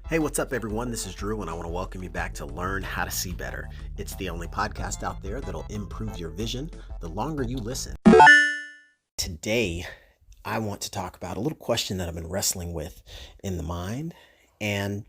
Hey, what's up, everyone? This is Drew, and I want to welcome you back to Learn How to See Better. It's the only podcast out there that'll improve your vision the longer you listen. Today, I want to talk about a little question that I've been wrestling with in the mind, and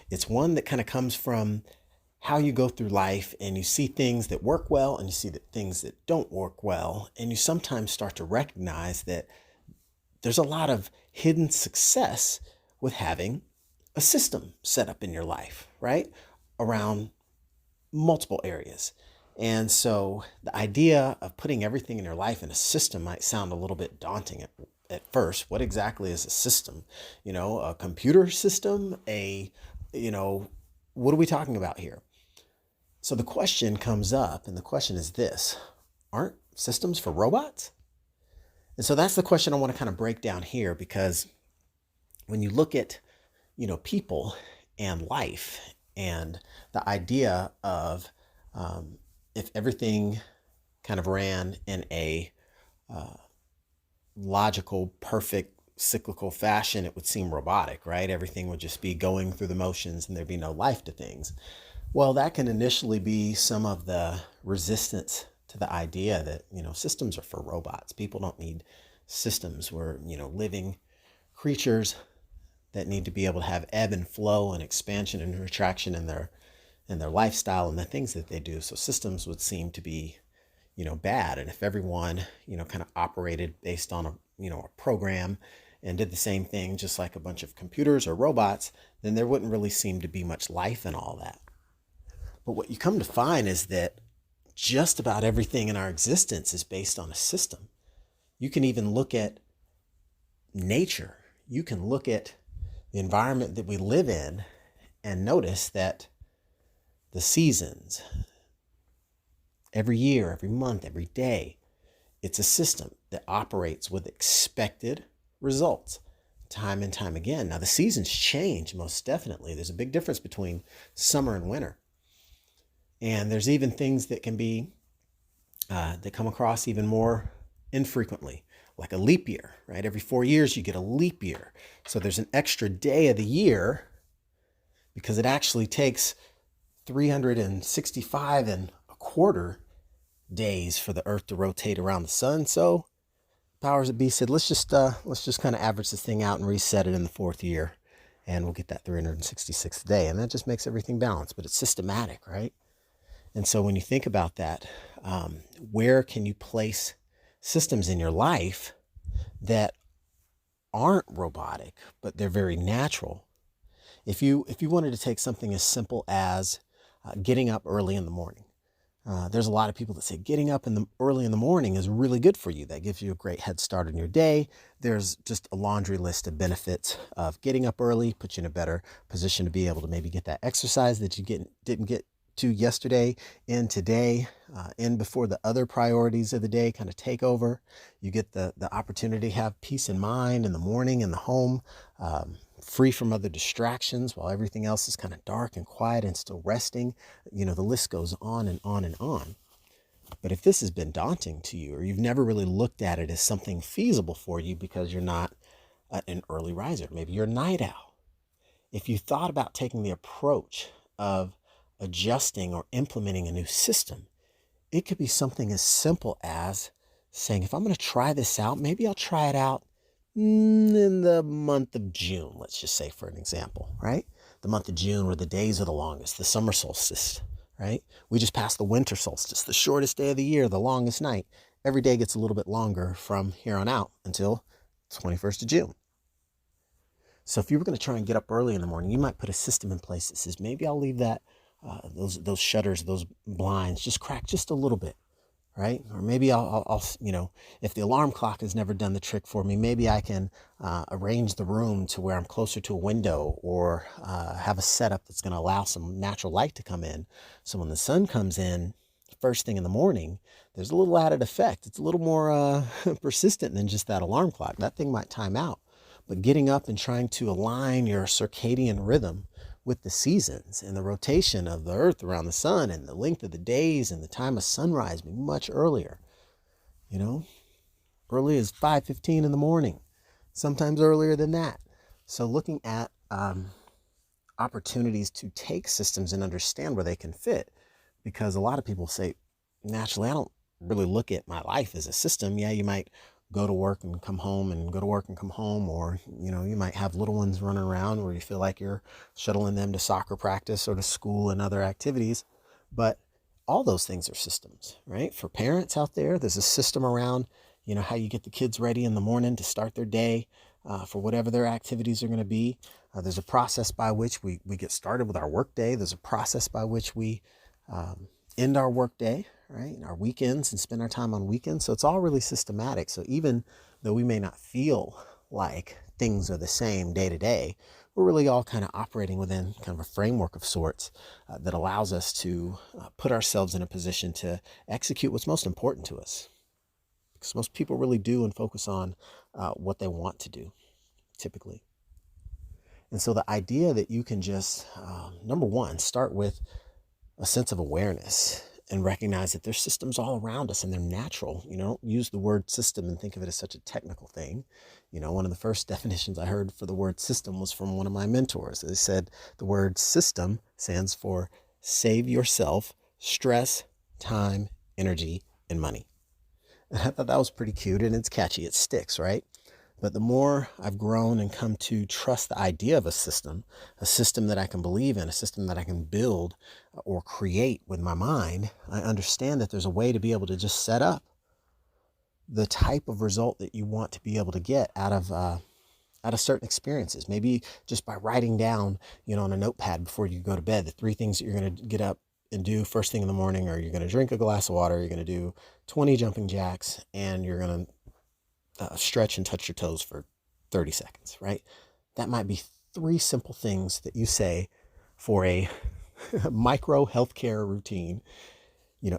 it's one that kind of comes from how you go through life and you see things that work well and you see things that don't work well, and you sometimes start to recognize that there's a lot of hidden success with having a system set up in your life, right? Around multiple areas. And so the idea of putting everything in your life in a system might sound a little bit daunting at first. What exactly is a system? A computer system, what are we talking about here? So the question comes up, and the question is this: aren't systems for robots? And so that's the question I want to kind of break down here, because when you look at people and life and the idea of if everything kind of ran in a logical, perfect, cyclical fashion, it would seem robotic, right? Everything would just be going through the motions and there'd be no life to things. Well, that can initially be some of the resistance to the idea that, systems are for robots. People don't need systems. We're, living creatures that need to be able to have ebb and flow and expansion and retraction in their lifestyle and the things that they do. So systems would seem to be, bad. And if everyone, kind of operated based on a program and did the same thing, just like a bunch of computers or robots, then there wouldn't really seem to be much life in all that. But what you come to find is that just about everything in our existence is based on a system. You can even look at nature. You can look at the environment that we live in and notice that the seasons, every year, every month, every day, it's a system that operates with expected results time and time again. Now, the seasons change most definitely. There's a big difference between summer and winter. And there's even things that can be, that come across even more infrequently, like a leap year, right? Every 4 years, you get a leap year. So there's an extra day of the year because it actually takes 365 and a quarter days for the earth to rotate around the sun. So powers that be said, let's just kind of average this thing out and reset it in the fourth year, and we'll get that 366th day. And that just makes everything balanced, but it's systematic, right? And so when you think about that, where can you place systems in your life that aren't robotic, but they're very natural? If you wanted to take something as simple as getting up early in the morning, there's a lot of people that say getting up early in the morning is really good for you. That gives you a great head start on your day. There's just a laundry list of benefits of getting up early, puts you in a better position to be able to maybe get that exercise that you didn't get to yesterday in today, in before the other priorities of the day kind of take over. You get the opportunity to have peace in mind in the morning in the home, free from other distractions while everything else is kind of dark and quiet and still resting. The list goes on and on and on. But if this has been daunting to you, or you've never really looked at it as something feasible for you because you're not an early riser, maybe you're a night owl. If you thought about taking the approach of adjusting or implementing a new system, it could be something as simple as saying, if I'm going to try this out, maybe I'll try it out in the month of June, let's just say, for an example, right? The month of June, where the days are the longest, the summer solstice, right? We just passed the winter solstice, the shortest day of the year, the longest night. Every day gets a little bit longer from here on out until 21st of June. So if you were going to try and get up early in the morning, you might put a system in place that says, maybe I'll leave that those shutters, those blinds, just crack just a little bit, right? Or maybe I'll if the alarm clock has never done the trick for me, maybe I can arrange the room to where I'm closer to a window, or have a setup that's going to allow some natural light to come in. So when the sun comes in first thing in the morning, there's a little added effect. It's a little more persistent than just that alarm clock. That thing might time out. But getting up and trying to align your circadian rhythm with the seasons and the rotation of the earth around the sun and the length of the days and the time of sunrise being much earlier. Early as 5:15 in the morning, sometimes earlier than that. So looking at opportunities to take systems and understand where they can fit. Because a lot of people say, naturally, I don't really look at my life as a system. Yeah, you might go to work and come home and go to work and come home, or you might have little ones running around where you feel like you're shuttling them to soccer practice or to school and other activities. But all those things are systems, right? For parents out there, there's a system around how you get the kids ready in the morning to start their day, for whatever their activities are going to be. There's a process by which we get started with our work day. There's a process by which we end our work day, right? And our weekends, and spend our time on weekends. So it's all really systematic. So even though we may not feel like things are the same day to day, we're really all kind of operating within kind of a framework of sorts that allows us to put ourselves in a position to execute what's most important to us. Because most people really do and focus on what they want to do, typically. And so the idea that you can just, number one, start with a sense of awareness and recognize that there's systems all around us and they're natural. Don't use the word system and think of it as such a technical thing. One of the first definitions I heard for the word system was from one of my mentors. They said the word system stands for save yourself stress, time, energy, and money. And I thought that was pretty cute, and it's catchy. It sticks, right? But the more I've grown and come to trust the idea of a system that I can believe in, a system that I can build or create with my mind, I understand that there's a way to be able to just set up the type of result that you want to be able to get out of certain experiences. Maybe just by writing down, on a notepad before you go to bed, the 3 things that you're going to get up and do first thing in the morning, or you're going to drink a glass of water, you're going to do 20 jumping jacks, and you're going to stretch and touch your toes for 30 seconds, right? That might be 3 simple things that you say for a micro healthcare routine.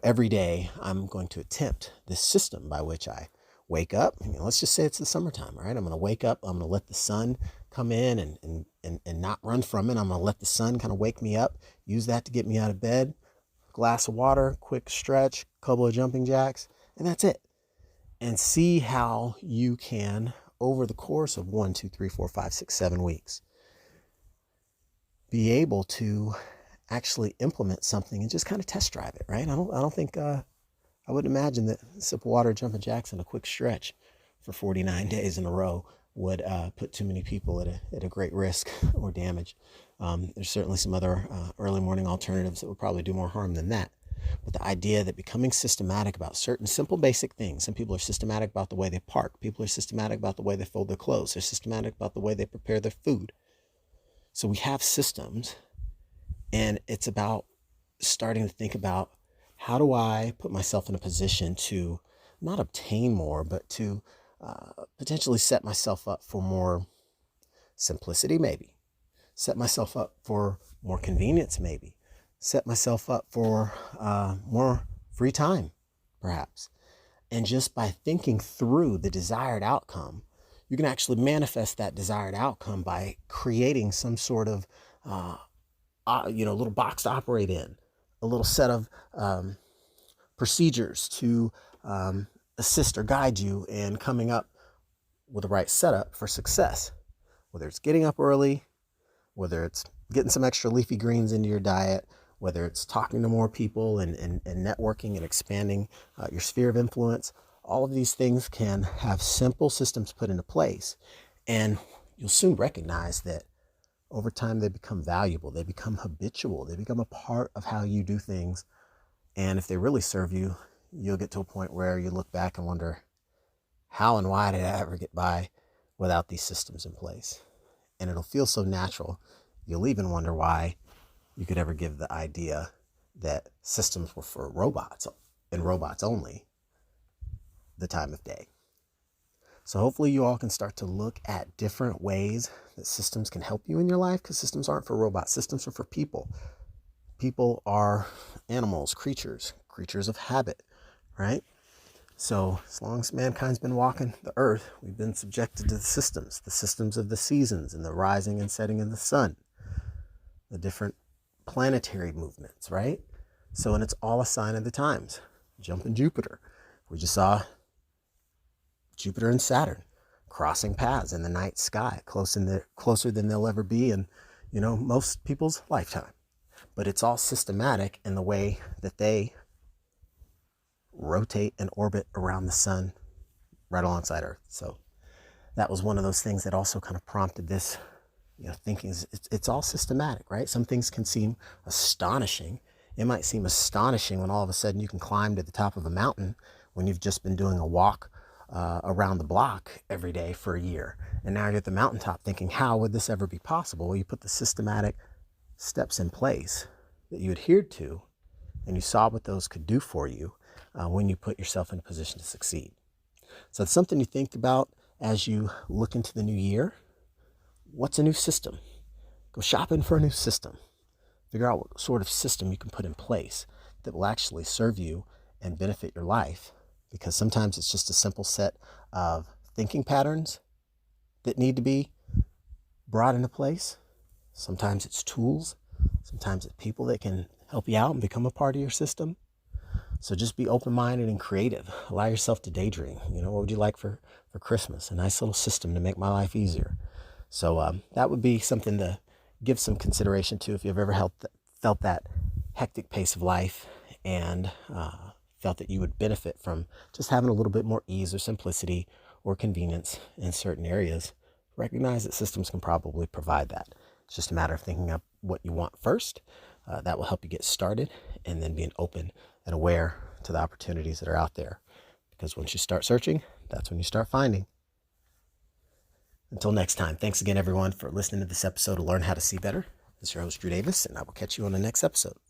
Every day I'm going to attempt this system by which I wake up. Let's just say it's the summertime, right? I'm going to wake up. I'm going to let the sun come in and not run from it. I'm going to let the sun kind of wake me up, use that to get me out of bed, glass of water, quick stretch, couple of jumping jacks, and that's it. And see how you can, over the course of 1, 2, 3, 4, 5, 6, 7 weeks, be able to actually implement something and just kind of test drive it, right? I don't think, I wouldn't imagine that a sip of water, jumping jacks, and a quick stretch for 49 days in a row would put too many people at a great risk or damage. There's certainly some other early morning alternatives that would probably do more harm than that. But the idea that becoming systematic about certain simple basic things, some people are systematic about the way they park. People are systematic about the way they fold their clothes. They're systematic about the way they prepare their food. So we have systems, and it's about starting to think about, how do I put myself in a position to not obtain more, but to potentially set myself up for more simplicity, maybe. Set myself up for more convenience, maybe. Set myself up for more free time, perhaps. And just by thinking through the desired outcome, you can actually manifest that desired outcome by creating some sort of, little box to operate in, a little set of procedures to assist or guide you in coming up with the right setup for success. Whether it's getting up early, whether it's getting some extra leafy greens into your diet, whether it's talking to more people and networking and expanding your sphere of influence, all of these things can have simple systems put into place. And you'll soon recognize that over time they become valuable, they become habitual, they become a part of how you do things. And if they really serve you, you'll get to a point where you look back and wonder, how and why did I ever get by without these systems in place? And it'll feel so natural. You'll even wonder why you could ever give the idea that systems were for robots and robots only the time of day. So hopefully you all can start to look at different ways that systems can help you in your life, because systems aren't for robots. Systems are for people. People are animals, creatures of habit, right? So as long as mankind's been walking the earth, we've been subjected to the systems of the seasons and the rising and setting of the sun, the different planetary movements, right? So, and it's all a sign of the times. Jumping Jupiter. We just saw Jupiter and Saturn crossing paths in the night sky, closer than they'll ever be in, most people's lifetime. But it's all systematic in the way that they rotate and orbit around the sun right alongside Earth. So that was one of those things that also kind of prompted this, thinking it's all systematic, right? Some things can seem astonishing. It might seem astonishing when all of a sudden you can climb to the top of a mountain when you've just been doing a walk around the block every day for a year. And now you're at the mountaintop thinking, how would this ever be possible? Well, you put the systematic steps in place that you adhered to, and you saw what those could do for you when you put yourself in a position to succeed. So it's something you think about as you look into the new year. What's a new system? Go shopping for a new system. Figure out what sort of system you can put in place that will actually serve you and benefit your life. Because sometimes it's just a simple set of thinking patterns that need to be brought into place. Sometimes it's tools. Sometimes it's people that can help you out and become a part of your system. So just be open-minded and creative. Allow yourself to daydream. What would you like for Christmas? A nice little system to make my life easier. So that would be something to give some consideration to if you've ever felt that hectic pace of life and felt that you would benefit from just having a little bit more ease or simplicity or convenience in certain areas. Recognize that systems can probably provide that. It's just a matter of thinking up what you want first. That will help you get started, and then being open and aware to the opportunities that are out there. Because once you start searching, that's when you start finding. Until next time, thanks again, everyone, for listening to this episode of Learn How to See Better. This is your host, Drew Davis, and I will catch you on the next episode.